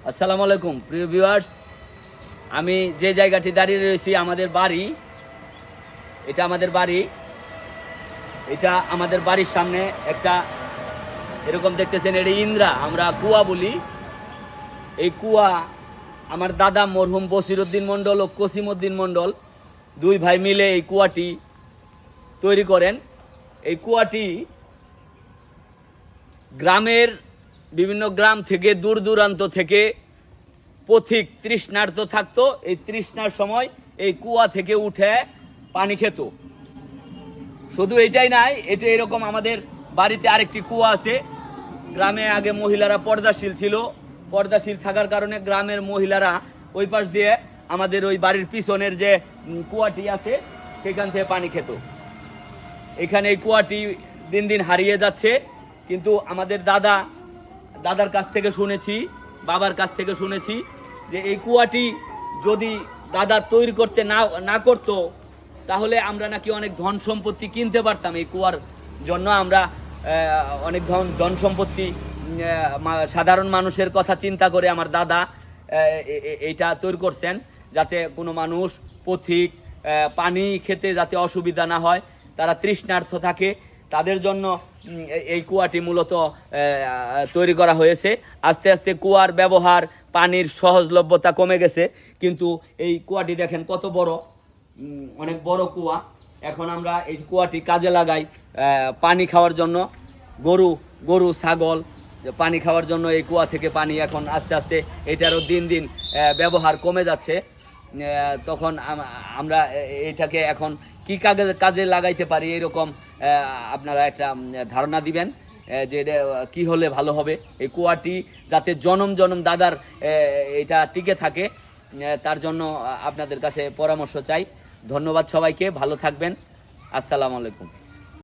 আসসালামু আলাইকুম প্রিয় ভিউয়ার্স, আমি যে জায়গাটি দাঁড়িয়ে রয়েছি আমাদের বাড়ি। এটা আমাদের বাড়ির সামনে একটা এরকম দেখতেছেন, এটা ইন্দ্রা, আমরা কুয়া বলি। এই কুয়া আমার দাদা মরহুম বসিরউদ্দিন মণ্ডল ও কসিমউদ্দিন মণ্ডল দুই ভাই মিলে এই কুয়াটি তৈরি করেন। এই কুয়াটি গ্রামের বিভিন্ন গ্রাম থেকে দূর দূরান্ত থেকে পথিক তৃষ্ণার্ত থাকতো। এই তৃষ্ণার সময় এই কুয়া থেকে উঠে পানি খেত। শুধু এটাই নাই, এটা এরকম আমাদের বাড়িতে আরেকটি কুয়া আছে। গ্রামে আগে মহিলারা পর্দাশীল ছিল, পর্দাশীল থাকার কারণে গ্রামের মহিলারা ওই পাশ দিয়ে আমাদের ওই বাড়ির পিছনের যে কুয়াটি আছে সেখান থেকে পানি খেত। এখানে এই কুয়াটি দিন দিন হারিয়ে যাচ্ছে, কিন্তু আমাদের দাদার কাছ থেকে শুনেছি, বাবার কাছ থেকে শুনেছি যে এই কুয়াটি যদি দাদা তৈরি করতে না করতো তাহলে আমরা নাকি অনেক ধন সম্পত্তি কিনতে পারতাম। এই কুয়ার জন্য আমরা অনেক ধন সম্পত্তি, সাধারণ মানুষের কথা চিন্তা করে আমার দাদা এইটা তৈরি করছেন, যাতে কোনো মানুষ পথিক পানি খেতে যাতে অসুবিধা না হয়, তারা তৃষ্ণার্ত থাকে, তাদের জন্য এই কুয়াটি মূলত তৈরি করা হয়েছে। আস্তে আস্তে কুয়ার ব্যবহার, পানির সহজলভ্যতা কমে গেছে, কিন্তু এই কুয়াটি দেখেন কত বড়, অনেক বড় কুয়া। এখন আমরা এই কুয়াটি কাজে লাগাই পানি খাওয়ার জন্য। গরু ছাগল পানি খাওয়ার জন্য এই কুয়া থেকে পানি এখন আস্তে আস্তে এটারও দিন দিন ব্যবহার কমে যাচ্ছে। তখন আমরা এটাকে এখন কি কাজে লাগাইতে পারি, এরকম আপনারা একটা ধারণা দিবেন যে এটা কী হলে ভালো হবে। এই কুয়াটি যাতে জনম দাদার এটা টিকে থাকে, তার জন্য আপনাদের কাছে পরামর্শ চাই। ধন্যবাদ সবাইকে, ভালো থাকবেন। আসসালামু আলাইকুম।